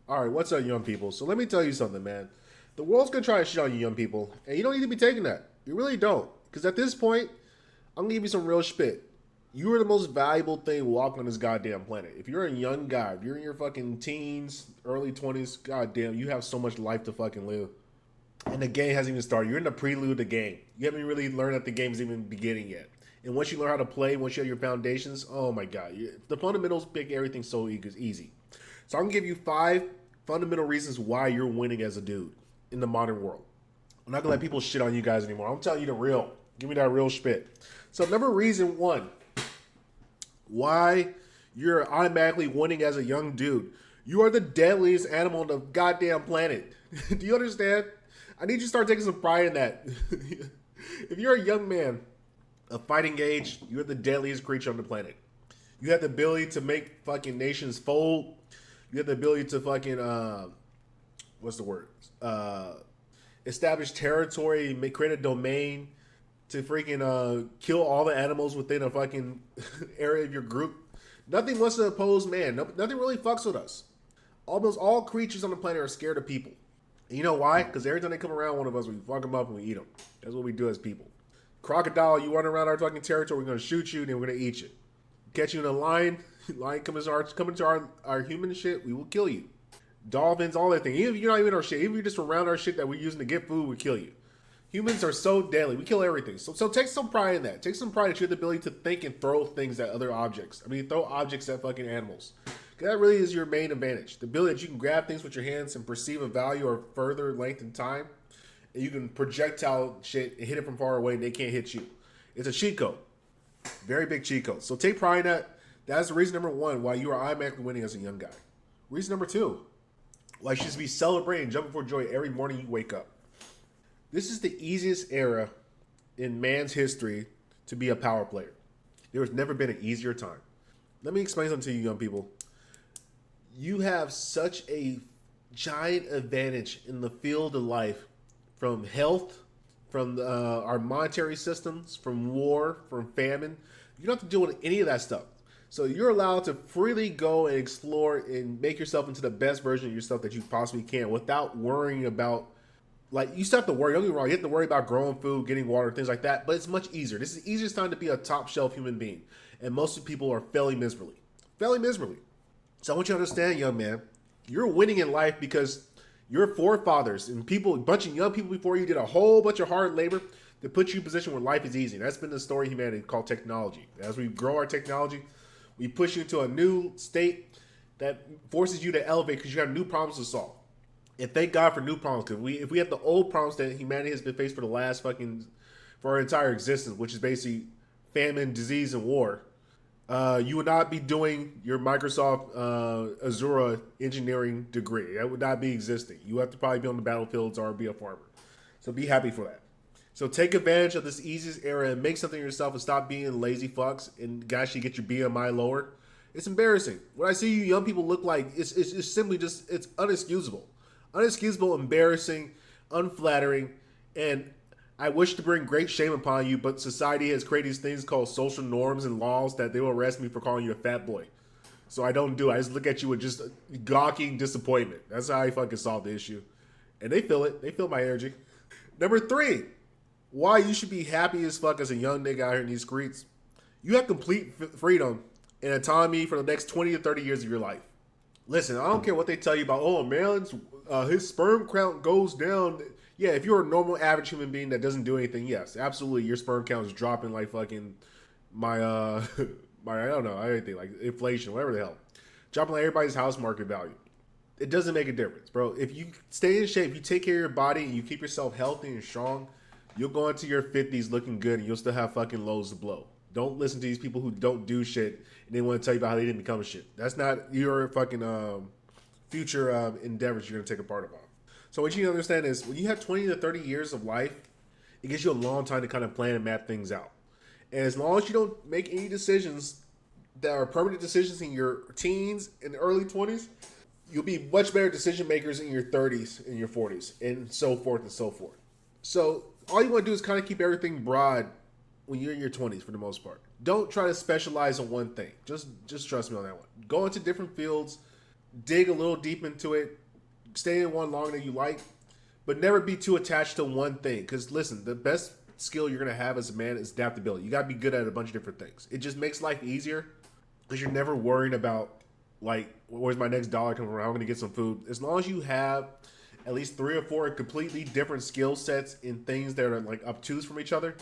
All right, what's up, young people? So let me tell you something, man. The world's gonna try to shit on you, young people, and you don't need to be taking that. You really don't, because at this point, I'm gonna give you some real spit. You are the most valuable thing walking on this goddamn planet. If you're a young guy, if you're in your fucking teens, early 20s, goddamn, you have so much life to fucking live. And the game hasn't even started. You're in the prelude of the game. You haven't really learned that the game's even beginning yet. And once you learn how to play, once you have your foundations, oh my god, the fundamentals make everything so easy. So I'm gonna give you 5 fundamental reasons why you're winning as a dude in the modern world. I'm not gonna let people shit on you guys anymore. I'm telling you the real. Give me that real spit. So number reason one, why you're automatically winning as a young dude. You are the deadliest animal on the goddamn planet. Do you understand? I need you to start taking some pride in that. If you're a young man of fighting age, you're the deadliest creature on the planet. You have the ability to make fucking nations fold. You have the ability to fucking what's the word? Establish territory, create a domain to freaking kill all the animals within a fucking area of your group. Nothing wants to oppose man. Nothing really fucks with us. Almost all creatures on the planet are scared of people. And you know why? Because every time they come around one of us, we fuck them up and we eat them. That's what we do as people. Crocodile, you run around our fucking territory, we're gonna shoot you, and then we're gonna eat you. Catch you in a lion, lion comes to our human shit, we will kill you. Dolphins, all that thing. Even if you're not even our shit, even if you're just around our shit that we're using to get food, we kill you. Humans are so deadly. We kill everything. So take some pride in that. Take some pride that you have the ability to think and throw things at other objects. I mean, throw objects at fucking animals. That really is your main advantage. The ability that you can grab things with your hands and perceive a value or further length in time. And you can projectile shit and hit it from far away and they can't hit you. It's a cheat code. Very big cheat code. So take pride in that. That's reason number one why you are automatically winning as a young guy. Reason number two, why you should be celebrating, jumping for joy every morning you wake up. This is the easiest era in man's history to be a power player. There has never been an easier time. Let me explain something to you, young people. You have such a giant advantage in the field of life, from health, from our monetary systems, from war, from famine. You don't have to deal with any of that stuff. So you're allowed to freely go and explore and make yourself into the best version of yourself that you possibly can without worrying about, like, you still have to worry. Don't get me wrong, you have to worry about growing food, getting water, things like that, but it's much easier. This is the easiest time to be a top shelf human being. And most of the people are failing miserably. Failing miserably. So I want you to understand, young man, you're winning in life because your forefathers and people, a bunch of young people before you did a whole bunch of hard labor to put you in a position where life is easy. And that's been the story of humanity called technology. As we grow our technology, we push you into a new state that forces you to elevate because you have new problems to solve. And thank God for new problems, because if we had the old problems that humanity has been faced for the last for our entire existence, which is basically famine, disease, and war, you would not be doing your Microsoft Azure engineering degree. That would not be existing. You have to probably be on the battlefields or be a farmer. So be happy for that. So take advantage of this easiest era and make something of yourself and stop being lazy fucks and actually get your BMI lower. It's embarrassing. What I see you young people look like, it's simply just, it's unexcusable. Unexcusable, embarrassing, unflattering, and I wish to bring great shame upon you, but society has created these things called social norms and laws that they will arrest me for calling you a fat boy. So I don't do it. I just look at you with just gawking disappointment. That's how I fucking solve the issue. And they feel it. They feel my energy. Number three, why you should be happy as fuck as a young nigga out here in these streets. You have complete freedom and autonomy for the next 20 to 30 years of your life. Listen, I don't care what they tell you about, oh, man's his sperm count goes down. Yeah, if you're a normal average human being that doesn't do anything, yes, absolutely, your sperm count is dropping like fucking my my I don't know, anything like inflation, whatever the hell, dropping like everybody's house market value. It doesn't make a difference, bro. If you stay in shape, you take care of your body, and you keep yourself healthy and strong, you'll go into your 50s looking good, and you'll still have fucking loads to blow. Don't listen to these people who don't do shit and they want to tell you about how they didn't become shit. That's not your fucking future endeavors you're gonna take a part of. So what you need to understand is when you have 20 to 30 years of life, it gives you a long time to kind of plan and map things out. And as long as you don't make any decisions that are permanent decisions in your teens and early 20s, you'll be much better decision makers in your 30s and your 40s and so forth and so forth. So all you want to do is kind of keep everything broad when you're in your 20s for the most part. Don't try to specialize on one thing. Just trust me on that one. Go into different fields. dig a little deep into it, stay in one longer than you like, but never be too attached to one thing. Because listen, the best skill you're gonna have as a man is adaptability. You gotta be good at a bunch of different things. It just makes life easier because you're never worrying about like where's my next dollar coming from. How I'm gonna get some food. As long as you have at least 3 or 4 completely different skill sets in things that are like obtuse from each other,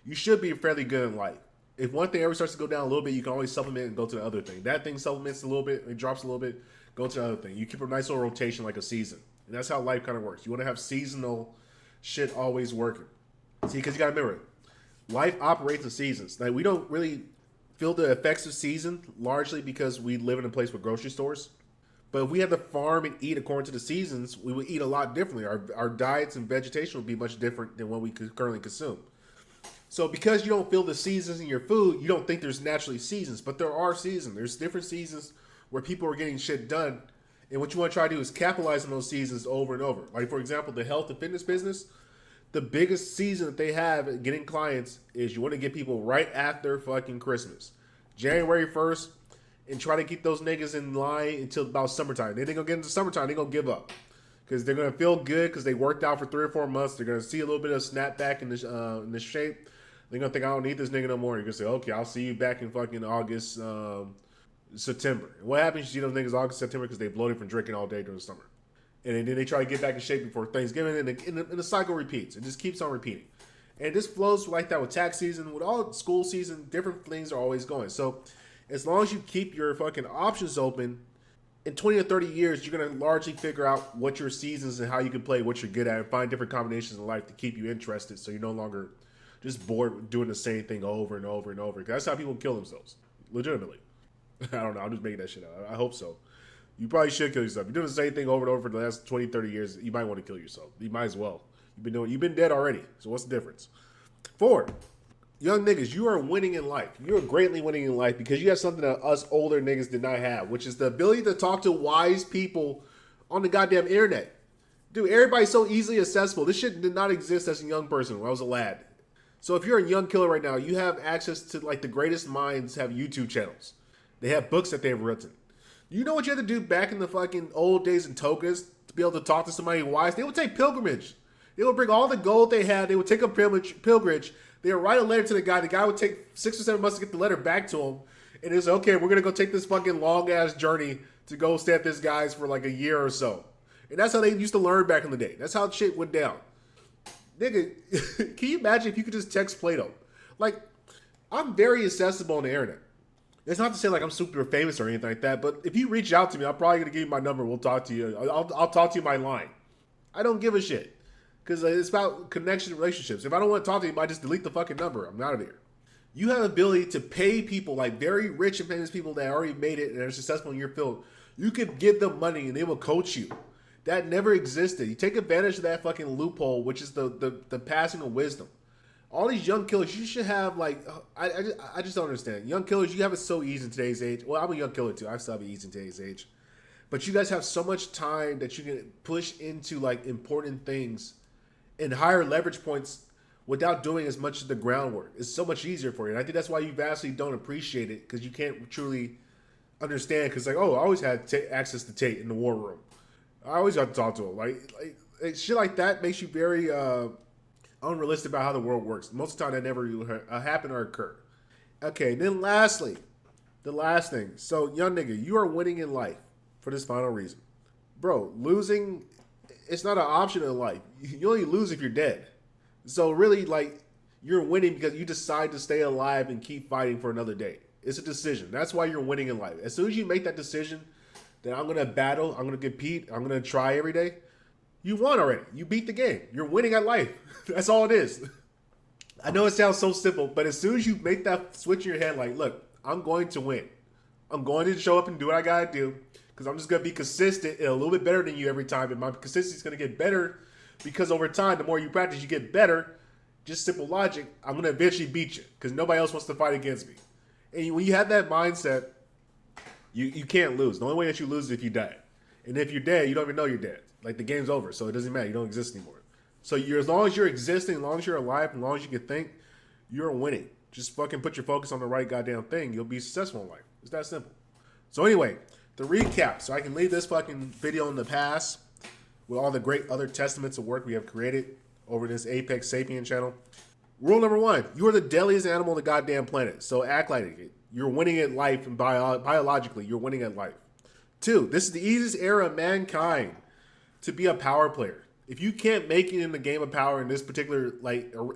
you should be fairly good in life. If one thing ever starts to go down a little bit, you can always supplement and go to the other thing. That thing supplements a little bit, it drops a little bit, go to the other thing. You keep a nice little rotation like a season. And that's how life kind of works. You want to have seasonal shit always working. See, because you got to remember, life operates in seasons. Like, we don't really feel the effects of season largely because we live in a place with grocery stores. But if we had to farm and eat according to the seasons, we would eat a lot differently. Our diets and vegetation would be much different than what we currently consume. So because you don't feel the seasons in your food, you don't think there's naturally seasons. But there are seasons. There's different seasons where people are getting shit done. And what you want to try to do is capitalize on those seasons over and over. Like, for example, the health and fitness business, the biggest season that they have at getting clients is you want to get people right after fucking Christmas. January 1st, and try to keep those niggas in line until about summertime. Then they're going to get into summertime, they're going to give up. Because they're going to feel good because they worked out for 3 or 4 months. They're going to see a little bit of snapback in this shape. They're going to think, I don't need this nigga no more. You're going to say, okay, I'll see you back in fucking August, September. And what happens? You see those niggas August, September because they bloated from drinking all day during the summer. And then they try to get back in shape before Thanksgiving, and the cycle repeats. It just keeps on repeating. And this flows like that with tax season, with all school season, different things are always going. So as long as you keep your fucking options open, in 20 or 30 years, you're going to largely figure out what your seasons and how you can play, what you're good at, and find different combinations in life to keep you interested so you're no longer just bored with doing the same thing over and over and over. Because that's how people kill themselves, legitimately. I don't know. I'm just making that shit up. I hope so. You probably should kill yourself. You're doing the same thing over and over for the last 20, 30 years. You might want to kill yourself. You might as well. You've been dead already. So what's the difference? 4, young niggas, you are winning in life. You are greatly winning in life because you have something that us older niggas did not have, which is the ability to talk to wise people on the goddamn internet. Dude, everybody's so easily accessible. This shit did not exist as a young person when I was a lad. So if you're a young killer right now, you have access to like the greatest minds have YouTube channels. They have books that they've written. You know what you had to do back in the fucking old days in togas to be able to talk to somebody wise? They would take pilgrimage. They would bring all the gold they had. They would take a pilgrimage. They would write a letter to the guy. The guy would take 6 or 7 months to get the letter back to him. And it's okay, we're going to go take this fucking long-ass journey to go stay at this guy's for like a year or so. And that's how they used to learn back in the day. That's how shit went down. Nigga, can you imagine if you could just text Plato? Like, I'm very accessible on the internet. It's not to say like I'm super famous or anything like that, but if you reach out to me, I'm probably going to give you my number. We'll talk to you. I'll talk to you my line. I don't give a shit. Because it's about connection and relationships. If I don't want to talk to you, I just delete the fucking number. I'm out of here. You have the ability to pay people, like very rich and famous people that already made it and are successful in your field. You could give them money and they will coach you. That never existed. You take advantage of that fucking loophole, which is the passing of wisdom. All these young killers, you should have like, I just don't understand. Young killers, you have it so easy in today's age. Well, I'm a young killer too. I still have it easy in today's age. But you guys have so much time that you can push into like important things and higher leverage points without doing as much of the groundwork. It's so much easier for you. And I think that's why you vastly don't appreciate it, because you can't truly understand. Because like, oh, I always had access to Tate in the war room. I always got to talk to him. Like shit like that makes you very unrealistic about how the world works. Most of the time that never happen or occur. Okay, then lastly, the last thing. So, young nigga, you are winning in life for this final reason. Bro, losing, it's not an option in life. You only lose if you're dead. So really, like, you're winning because you decide to stay alive and keep fighting for another day. It's a decision. That's why you're winning in life. As soon as you make that decision that I'm going to battle, I'm going to compete, I'm going to try every day, you won already. You beat the game. You're winning at life. That's all it is. I know it sounds so simple, but as soon as you make that switch in your head, like, look, I'm going to win. I'm going to show up and do what I got to do because I'm just going to be consistent and a little bit better than you every time. And my consistency is going to get better because over time, the more you practice, you get better. Just simple logic. I'm going to eventually beat you because nobody else wants to fight against me. And when you have that mindset, you can't lose. The only way that you lose is if you die. And if you're dead, you don't even know you're dead. Like, the game's over, so it doesn't matter. You don't exist anymore. So as long as you're existing, as long as you're alive, as long as you can think, you're winning. Just fucking put your focus on the right goddamn thing. You'll be successful in life. It's that simple. So anyway, To recap, so I can leave this fucking video in the past with all the great other testaments of work we have created over this Apex Sapien channel. Rule number 1, you are the deadliest animal on the goddamn planet, so act like it. You're winning at life, and biologically, you're winning at life. 2, this is the easiest era of mankind to be a power player. If you can't make it in the game of power in this particular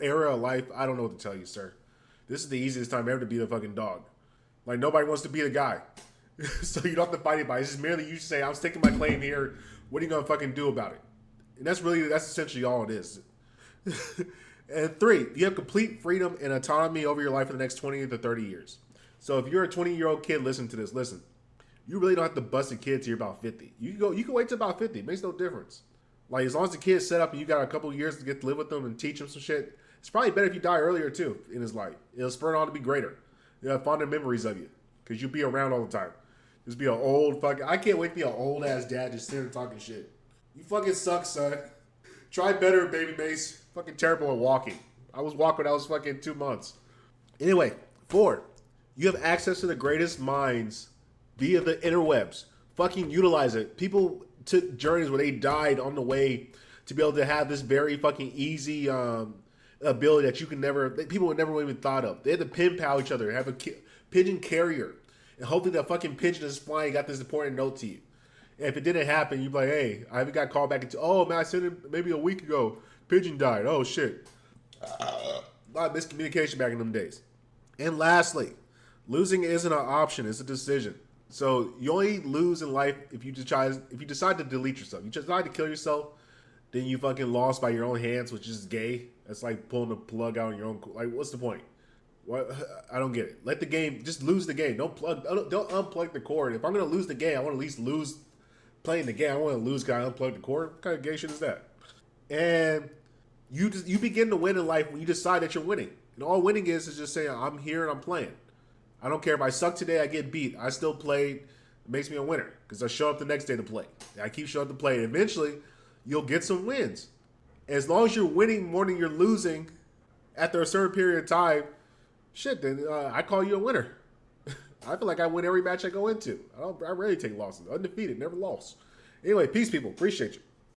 era of life, I don't know what to tell you, sir. This is the easiest time ever to be the fucking dog. Like, nobody wants to be the guy. So you don't have to fight anybody. It's just merely you say, I'm sticking my claim here. What are you going to fucking do about it? And that's essentially all it is. And 3, you have complete freedom and autonomy over your life for the next 20 to 30 years. So if you're a 20-year-old kid, listen to this. Listen, you really don't have to bust a kid till you're about 50. You can wait till about 50. It makes no difference. Like, as long as the kid's set up and you got a couple years to get to live with them and teach them some shit, it's probably better if you die earlier, too, in his life. It'll spur it on to be greater. You'll have fonder memories of you because you'll be around all the time. Just be an old fucking... I can't wait to be an old-ass dad just sitting there talking shit. You fucking suck, son. Try better, baby Mace. Fucking terrible at walking. I was walking when I was fucking 2 months. Anyway, 4, you have access to the greatest minds via the interwebs. Fucking utilize it. People took journeys where they died on the way to be able to have this very fucking easy ability that people would never even thought of. They had to pen pal each other, have a pigeon carrier, and hopefully that fucking pigeon is flying got this important note to you. And if it didn't happen, you'd be like, hey, I haven't got called back into, oh man, I sent it maybe a week ago. Pigeon died. Oh shit. A lot of miscommunication back in them days. And lastly, losing isn't an option, it's a decision. So you only lose in life if you decide to delete yourself. You decide to kill yourself, then you fucking lost by your own hands, which is gay. That's like pulling the plug out on your own. Like, what's the point? What? I don't get it. Let the game, just lose the game. Don't unplug the cord. If I'm gonna lose the game, I want to at least lose playing the game. I want to lose guy unplug the cord. What kind of gay shit is that? And you begin to win in life when you decide that you're winning. And all winning is just saying, I'm here and I'm playing. I don't care if I suck today, I get beat. I still played. It makes me a winner because I show up the next day to play. I keep showing up to play. And eventually, you'll get some wins. As long as you're winning more than you're losing after a certain period of time, shit, then I call you a winner. I feel like I win every match I go into. I rarely take losses. Undefeated, never lost. Anyway, peace, people. Appreciate you.